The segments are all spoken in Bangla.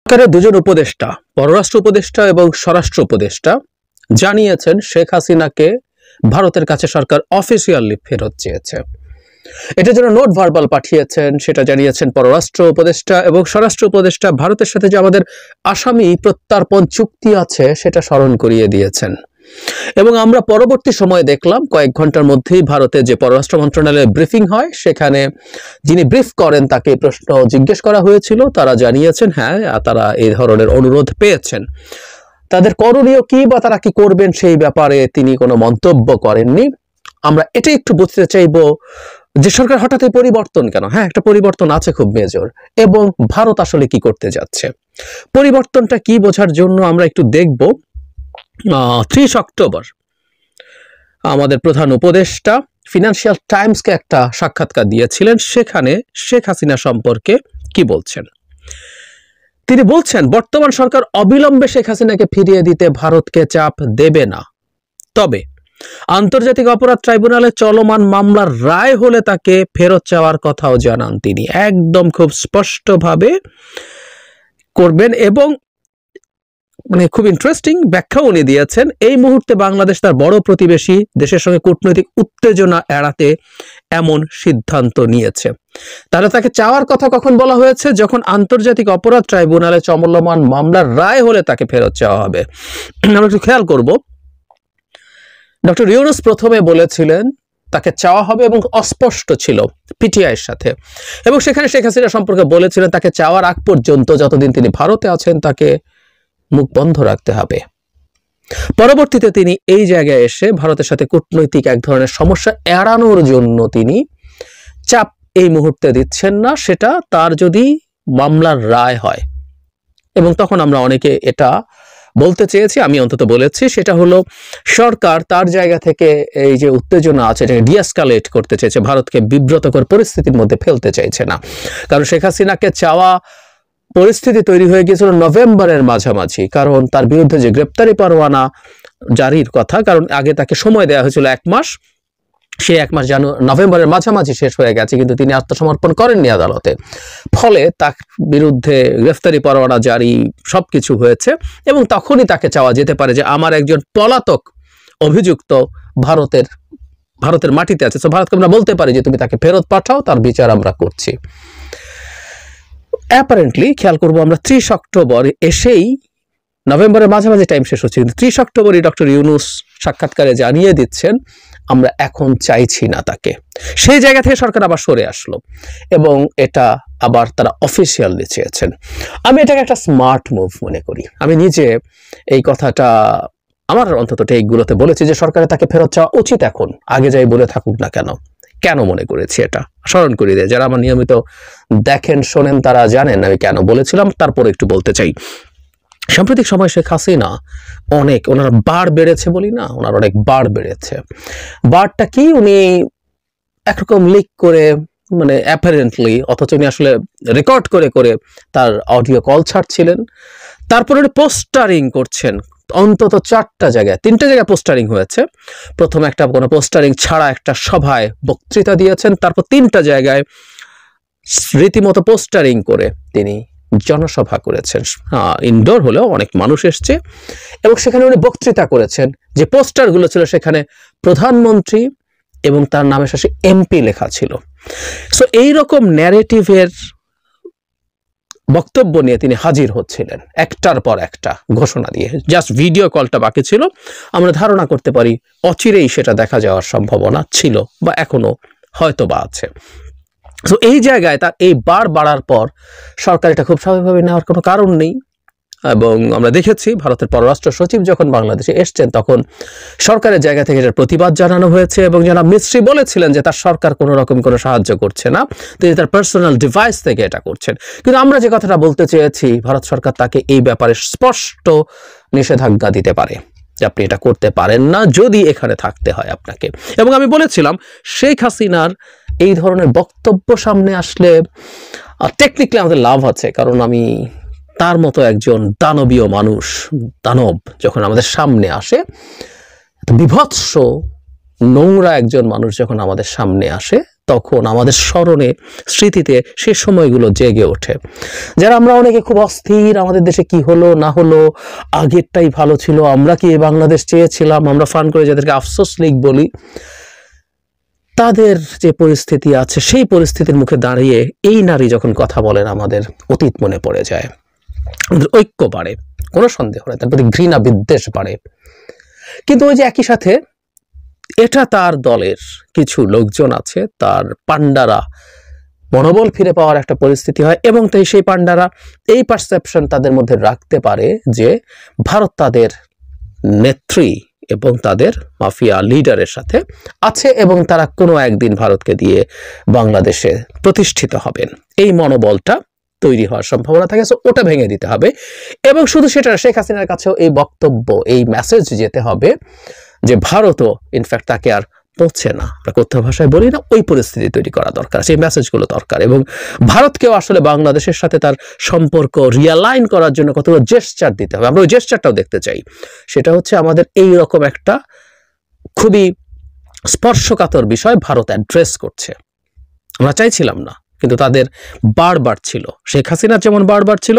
সরকারের দুজন উপদেষ্টা, পররাষ্ট্র উপদেষ্টা এবং স্বরাষ্ট্র উপদেষ্টা জানিয়েছেন শেখ হাসিনাকে ভারতের কাছে সরকার অফিসিয়ালি ফেরত চেয়েছে। এটার জন্য নোট ভার্বাল পাঠিয়েছেন, সেটা জানিয়েছেন পররাষ্ট্র উপদেষ্টা এবং স্বরাষ্ট্র উপদেষ্টা। ভারতের সাথে যে আমাদের আসামি প্রত্যার্পণ চুক্তি আছে সেটা স্মরণ করিয়ে দিয়েছেন। এবং আমরা পরবর্তী সময়ে দেখলাম কয়েক ঘন্টার মধ্যেই ভারতে যে পররাষ্ট্র মন্ত্রণালয়ের ব্রিফিং হয়, সেখানে যিনি ব্রিফ করেন তাকে প্রশ্ন জিজ্ঞেস করা হয়েছিল, তারা জানিয়েছেন হ্যাঁ তারা এই ধরনের অনুরোধ পেয়েছেন। তাদের করণীয় কি বা তারা কি করবেন সেই ব্যাপারে তিনি কোনো মন্তব্য করেননি। আমরা এটা একটু বুঝতে চাইব যে সরকার হঠাৎ পরিবর্তন কেন। হ্যাঁ, একটা পরিবর্তন আছে খুব মেজর, এবং ভারত আসলে কি করতে যাচ্ছে, পরিবর্তনটা কি বোঝার জন্য আমরা একটু দেখব 30 অক্টোবর আমাদের প্রধান উপদেষ্টা ফিনান্সিয়াল টাইমসকে একটা সাক্ষাৎকার দিয়েছিলেন। সেখানে শেখ হাসিনা সম্পর্কে কি বলছেন। তিনি বলছেন বর্তমান সরকার অবিলম্বে শেখ হাসিনাকে ফিরিয়ে দিতে ভারতকে চাপ দেবে না, তবে আন্তর্জাতিক অপরাধ ট্রাইব্যুনালে চলমান মামলার রায় হলে তাকে ফেরত চাওয়ার কথাও জানান তিনি। একদম খুব স্পষ্টভাবে করবেন এবং খুব ইন্টারেস্টিং ব্যাখ্যা উনি দিয়েছেন। এই মুহূর্তে বাংলাদেশ তার বড় প্রতিবেশী দেশের সঙ্গে কূটনৈতিক উত্তেজনা এড়াতে এমন সিদ্ধান্ত নিয়েছে। তাহলে তাকে চাওয়ার কথা কখন বলা হয়েছে? যখন আন্তর্জাতিক অপরাধ ট্রাইব্যুনালে চলমান মামলার রায় হলে তাকে ফেরত চাওয়া হবে। আমরা একটু খেয়াল করব, ডক্টর ইউনূস প্রথমে বলেছিলেন তাকে চাওয়া হবে এবং অস্পষ্ট ছিল পিটিআইয়ের সাথে, এবং সেখানে শেখ হাসিনা সম্পর্কে বলেছিলেন তাকে চাওয়ার আগ পর্যন্ত যতদিন তিনি ভারতে আছেন তাকে মুখ বন্ধ রাখতে হবে। পরবর্তীতে তিনি এই জায়গায় এসে ভারতের সাথে কূটনৈতিক এক ধরনের সমস্যা এড়ানোর জন্য তিনি চাপ এই মুহূর্তে দিচ্ছেন না, সেটা তার যদি মামলার রায় হয়। এবং তখন আমরা অনেকে এটা বলতে চেয়েছি, আমি অন্তত বলেছি, সেটা হলো সরকার তার জায়গা থেকে এই যে উত্তেজনা আছে এটাকে ডিএসকালেট করতে চেয়েছে, ভারতকে বিব্রতকর পরিস্থিতির মধ্যে ফেলতে চাইছে না। কারণ শেখ হাসিনাকে চাওয়া পরিস্থিতি তৈরি হয়ে গিয়েছিল নভেম্বরের মাঝামাঝি, কারণ তার বিরুদ্ধে যে গ্রেপ্তারি পরোয়ানা জারির কথা, কারণ আগে তাকে সময় দেওয়া হয়েছিল 1 মাস, সেই 1 মাস নভেম্বরের মাঝামাঝি শেষ হয়ে গেছে, কিন্তু তিনি আত্মসমর্পণ করেননি আদালতে। ফলে তার বিরুদ্ধে গ্রেফতারি পরোয়ানা জারি সবকিছু হয়েছে, এবং তখনই তাকে চাওয়া যেতে পারে যে আমার একজন পলাতক অভিযুক্ত ভারতের মাটিতে আছে, তো ভারতকে আমরা বলতে পারি যে তুমি তাকে ফেরত পাঠাও, তার বিচার আমরা করছি। অ্যাপারেন্টলি খেয়াল করবো আমরা 30 অক্টোবর এসেই, নভেম্বরের মাঝামাঝি টাইম শেষ হচ্ছে, কিন্তু 30 অক্টোবরই ডক্টর ইউনূস সাক্ষাৎকারে জানিয়ে দিচ্ছেন আমরা এখন চাইছি না তাকে। সেই জায়গা থেকে সরকার আবার সরে আসলো এবং এটা আবার তারা অফিসিয়ালি চেয়েছেন। আমি এটাকে একটা স্মার্ট মুভ মনে করি। আমি নিজে এই কথাটা আমার অন্তত এইগুলোতে বলেছি যে সরকারের তাকে ফেরত চাওয়া উচিত এখন, আগে যাই বলে থাকুক না কেন। কেন মনে করেছি এটা স্মরণ করিয়ে দেয়, যারা আমার নিয়মিত দেখেন শোনেন তারা জানেন আমি কেন বলেছিলাম। তারপর একটু বলতে চাই, সাম্প্রতিক সময় শেখ হাসিনা ওনার বার বেড়েছে বলি না, ওনার অনেক বার বেড়েছে। বারটা কি, উনি একরকম লিক করে অ্যাপারেন্টলি, অথচ উনি আসলে রেকর্ড করে করে তার অডিও কল ছাড়ছিলেন, তারপরে উনি পোস্টারিং করছেন অন্তত 3টা জায়গায় 3টে জায়গায় পোস্টারিং হয়েছে। প্রথম একটা কোনো পোস্টারিং ছাড়া একটা সভায় বক্তৃতা দিয়েছেন, তারপর 3টা জায়গায় রীতিমতো পোস্টারিং করে তিনি জনসভা করেছেন। ইনডোর হলেও অনেক মানুষ এসছে, এবং সেখানে উনি বক্তৃতা করেছেন। যে পোস্টারগুলো ছিল সেখানে প্রধানমন্ত্রী এবং তার নামে শেষে এমপি লেখা ছিল। সো এইরকম ন্যারেটিভের বক্তব্য নিয়ে তিনি হাজির হচ্ছিলেন একটার পর একটা ঘোষণা দিয়ে। জাস্ট ভিডিও কলটা বাকি ছিল। আমরা ধারণা করতে পারি অচিরেই সেটা দেখা যাওয়ার সম্ভাবনা ছিল বা এখনো হয়তো বা আছে। তো এই জায়গায় তার এই বার বাড়ার পর সরকার এটা খুব স্বাভাবিকভাবে নেওয়ার কোনো কারণ নেই। এবং আমরা দেখেছি ভারতের পররাষ্ট্র সচিব যখন বাংলাদেশে এসছেন তখন সরকারের জায়গা থেকে এটার প্রতিবাদ জানানো হয়েছে, এবং যারা মিস্ত্রি বলেছিলেন যে তার সরকার কোনো রকম কোনো সাহায্য করছে না, তিনি তার পার্সোনাল ডিভাইস থেকে এটা করছেন। কিন্তু আমরা যে কথাটা বলতে চেয়েছি, ভারত সরকার তাকে এই ব্যাপারে স্পষ্ট নিষেধাজ্ঞা দিতে পারে যে আপনি এটা করতে পারেন না যদি এখানে থাকতে হয় আপনাকে। এবং আমি বলেছিলাম শেখ হাসিনার এই ধরনের বক্তব্য সামনে আসলে টেকনিক্যালি আমাদের লাভ আছে, কারণ আমি তার মতো একজন দানবীয় মানুষ, দানব যখন আমাদের সামনে আসে, বিভৎস নোংরা একজন মানুষ যখন আমাদের সামনে আসে, তখন আমাদের স্মরণে স্মৃতিতে সে সময়গুলো জেগে ওঠে, যারা আমরা অনেকে খুব অস্থির, আমাদের দেশে কি হলো না হলো, আগেরটাই ভালো ছিল, আমরা কি এই বাংলাদেশ চেয়েছিলাম, আমরা ফান করে যাদেরকে আফসোস লীগ বলি, তাদের যে পরিস্থিতি আছে সেই পরিস্থিতির মুখে দাঁড়িয়ে এই নারী যখন কথা বলেন আমাদের অতীত মনে পড়ে যায়, আমাদের ঐক্য বাড়ে, কোনো সন্দেহ নেই, তার প্রতি ঘৃণা বিদ্বেষ বাড়ে। কিন্তু ওই যে একই সাথে এটা তার দলের কিছু লোকজন আছে, তার পান্ডারা মনোবল ফিরে পাওয়ার একটা পরিস্থিতি হয় এবং তাই সেই পান্ডারা এই পারসেপশন তাদের মধ্যে রাখতে পারে যে ভারত তাদের নেত্রী এবং তাদের মাফিয়া লিডারের সাথে আছে এবং তারা কোনো একদিন ভারতকে দিয়ে বাংলাদেশে প্রতিষ্ঠিত হবেন, এই মনোবলটা তৈরি হওয়ার সম্ভাবনা থাকে। সো ওটা ভেঙে দিতে হবে এবং শুধু সেটা শেখ হাসিনার কাছেও এই বক্তব্য, এই মেসেজ যেতে হবে যে ভারতও ইনফ্যাক্ট তাকে আর পৌঁছে না, আমরা কথ্য ভাষায় বলি না, ওই পরিস্থিতি তৈরি করা দরকার, সেই মেসেজগুলো দরকার। এবং ভারতকেও আসলে বাংলাদেশের সাথে তার সম্পর্ক রিয়ালাইন করার জন্য কতগুলো জেস্চার দিতে হবে, আমরা ওই জেস্চারটাও দেখতে চাই। সেটা হচ্ছে আমাদের এই রকম একটা খুবই স্পর্শকাতর বিষয় ভারত অ্যাড্রেস করছে, আমরা চাইছিলাম না কিন্তু তাদের বারবার ছিল, শেখ হাসিনার যেমন বারবার ছিল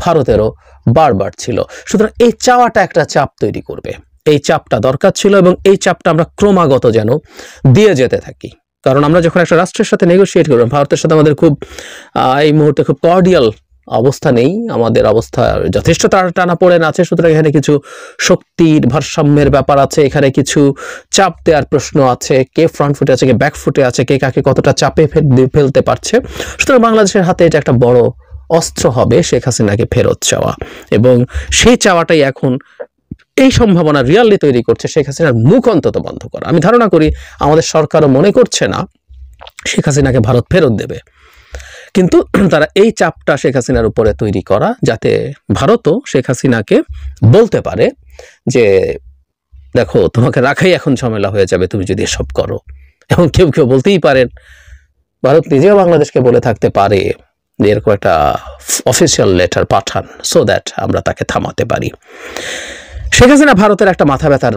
ভারতেরও বারবার ছিল। সুতরাং এই চাওয়াটা একটা চাপ তৈরি করবে, এই চাপটা দরকার ছিল এবং এই চাপটা আমরা ক্রমাগত যেন দিয়ে যেতে থাকি। কারণ আমরা যখন একটা রাষ্ট্রের সাথে নেগোশিয়েট করব, ভারতের সাথে আমাদের খুব এই মুহূর্তে খুব কর্ডিয়াল অবস্থা নেই, আমাদের অবস্থা যথেষ্ট টানাপোড়েন আছে। সুতরাং এখানে কিছু শক্তির ভারসাম্যের ব্যাপার আছে, এখানে কিছু চাপ দেওয়ার প্রশ্ন আছে, কে ফ্রন্ট ফুটে আছে, কে ব্যাক ফুটে আছে, কে কাকে কতটা চাপে ফেলতে পারছে। সুতরাং বাংলাদেশের হাতে এটা একটা বড় অস্ত্র হবে শেখ হাসিনাকে ফেরত চাওয়া, এবং সেই চাওয়াটাই এখন এই সম্ভাবনা রিয়ালি তৈরি করছে শেখ হাসিনার মুখ অন্তত বন্ধ করা। আমি ধারণা করি আমাদের সরকারও মনে করছে না শেখ হাসিনাকে ভারত ফেরত দেবে, কিন্তু তারা এই চাপটা শেখ হাসিনার উপরে তৈরি করা যাতে ভারতও শেখ হাসিনাকে বলতে পারে যে দেখো তোমাকে রাখাই এখন ঝামেলা হয়ে যাবে তুমি যদি এসব করো। এবং কেউ কেউ বলতেই পারেন, ভারত নিজেও বাংলাদেশকে বলে থাকতে পারে যে এরকম একটা অফিসিয়াল লেটার পাঠান সো দ্যাট আমরা তাকে থামাতে পারি। শেখ হাসিনা ভারতের একটা মাথা ব্যথার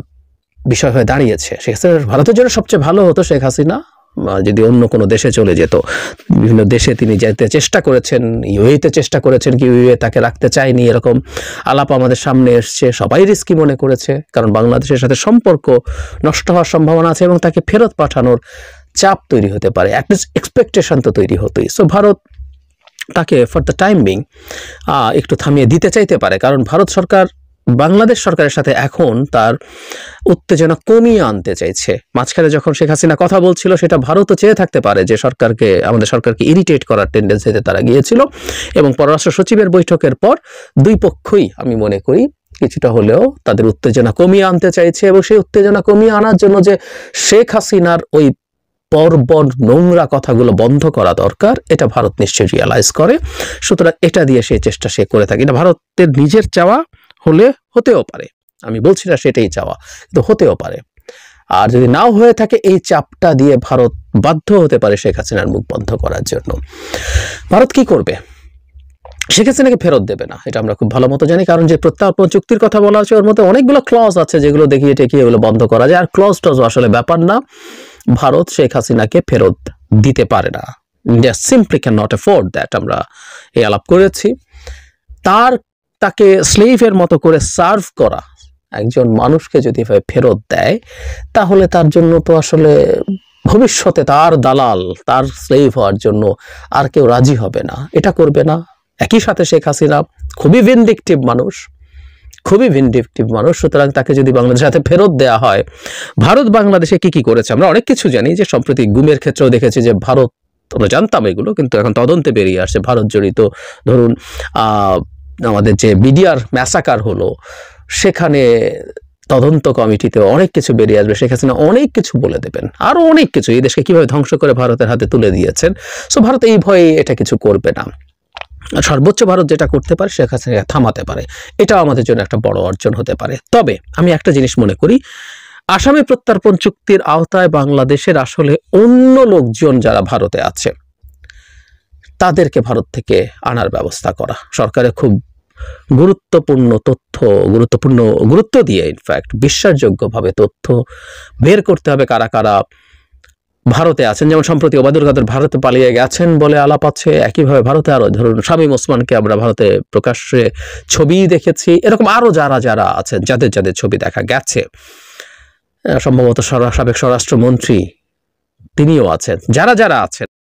বিষয় হয়ে দাঁড়িয়েছে। শেখ হাসিনা ভারতের জন্য সবচেয়ে ভালো হতো শেখ হাসিনা যদি অন্য কোনো দেশে চলে যেত। বিভিন্ন দেশে তিনি যেতে চেষ্টা করেছেন, ইউএইতে চেষ্টা করেছেন, কি ইউএ তাকে রাখতে চায়নি, এরকম আলাপ আমাদের সামনে এসছে। সবাই রিস্কি মনে করেছে কারণ বাংলাদেশের সাথে সম্পর্ক নষ্ট হওয়ার সম্ভাবনা আছে এবং তাকে ফেরত পাঠানোর চাপ তৈরি হতে পারে, অ্যাটলিস্ট এক্সপেকটেশন তো তৈরি হতোই। সো ভারত তাকে ফর দ্য টাইম বিং একটু থামিয়ে দিতে চাইতে পারে, কারণ ভারত সরকার বাংলাদেশ সরকারের সাথে এখন তার উত্তেজনা কমিয়ে আনতে চাইছে। মাঝখানে যখন শেখ হাসিনা কথা বলছিল সেটা ভারতও চেয়ে থাকতে পারে যে সরকারকে, আমাদের সরকারকে ইরিটেট করার টেন্ডেন্সিতে তারা গিয়েছিল, এবং পররাষ্ট্র সচিবের বৈঠকের পর দুই পক্ষই আমি মনে করি কিছুটা হলেও তাদের উত্তেজনা কমিয়ে আনতে চাইছে, এবং সেই উত্তেজনা কমিয়ে আনার জন্য যে শেখ হাসিনার ওই বর্বর নোংরা কথাগুলো বন্ধ করা দরকার এটা ভারত নিশ্চয়ই রিয়ালাইজ করে। সুতরাং এটা দিয়ে সেই চেষ্টা সে করে থাকে। এটা ভারতের নিজের চাওয়া হলে হতেও পারে, আমি বলছি না সেটাই চাওয়া, কিন্তু হতেও পারে। আর যদি নাও হয়ে থাকে এই চাপটা দিয়ে ভারত বাধ্য হতে পারে শেখ হাসিনার মুখ বন্ধ করার জন্য। ভারত কি করবে? শেখ হাসিনাকে ফেরত দেবে না, এটা আমরা খুব ভালো মতো জানি, কারণ যে প্রত্যর্পণ চুক্তির কথা বলা হচ্ছে ওর মধ্যে অনেকগুলো ক্লজ আছে যেগুলো দেখিয়ে টেকিয়ে এগুলো বন্ধ করা যায়। আর ক্লজ টজ আসলে ব্যাপার না, ভারত শেখ হাসিনাকে ফেরত দিতে পারে না, India simply can not afford that. আমরা এই আলাপ করেছি। তাকে স্লেভের মতো করে সার্ভ করা একজন মানুষকে যদি ফেরত দেয় তাহলে তার জন্য তো আসলে ভবিষ্যতে তার দালাল, তার স্লেভ হওয়ার জন্য আর কেউ রাজি হবে না, এটা করবে না। একই সাথে শেখ হাসিনা খুবই ভিনডিকটিভ মানুষ, খুবই ভিনডিকটিভ মানুষ। সুতরাং তাকে যদি বাংলাদেশের সাথে ফেরত দেওয়া হয়, ভারত বাংলাদেশে কি কি করেছে আমরা অনেক কিছু জানি, যে সম্প্রতি গুমের ক্ষেত্রেও দেখেছি যে ভারত, আমরা জানতাম এগুলো কিন্তু এখন তদন্তে বেরিয়ে আসছে ভারত জড়িত। ধরুন আমাদের যে বিডিআর ম্যাসাকার হলো সেখানে তদন্ত কমিটিতে অনেক কিছু বেরিয়ে আসবে, শেখ হাসিনা অনেক কিছু বলে দেবেন, আরো অনেক কিছু, এই দেশকে কিভাবে ধ্বংস করে ভারতের হাতে তুলে দিয়েছেন। সো ভারত এই ভয়ে এটা কিছু করবে না। সর্বোচ্চ ভারত যেটা করতে পারে শেখ হাসিনাকে থামাতে পারে, এটাও আমাদের জন্য একটা বড় অর্জন হতে পারে। তবে আমি একটা জিনিস মনে করি, আসামি প্রত্যর্পণ চুক্তির আওতায় বাংলাদেশের আসলে অন্য লোকজন যারা ভারতে আছে তাদেরকে ভারত থেকে আনার ব্যবস্থা করা, সরকারের খুব গুরুত্বপূর্ণ তথ্য, গুরুত্ব দিয়ে ইনফ্যাক্ট বিশ্বাসযোগ্যভাবে তথ্য বের করতে হবে কারা কারা ভারতে আছেন, যেমন সম্প্রতি ওবায়দুল কাদের ভারতে পালিয়ে গেছেন বলে আলাপ আছে। একইভাবে ভারতে আরো ধরুন শামীম ওসমানকে আমরা ভারতে প্রকাশ্যে ছবি দেখেছি। এরকম আরো যারা আছেন, যাদের ছবি দেখা গেছে, সম্ভবত সাবেক স্বরাষ্ট্রমন্ত্রী তিনিও আছেন, যারা আছেন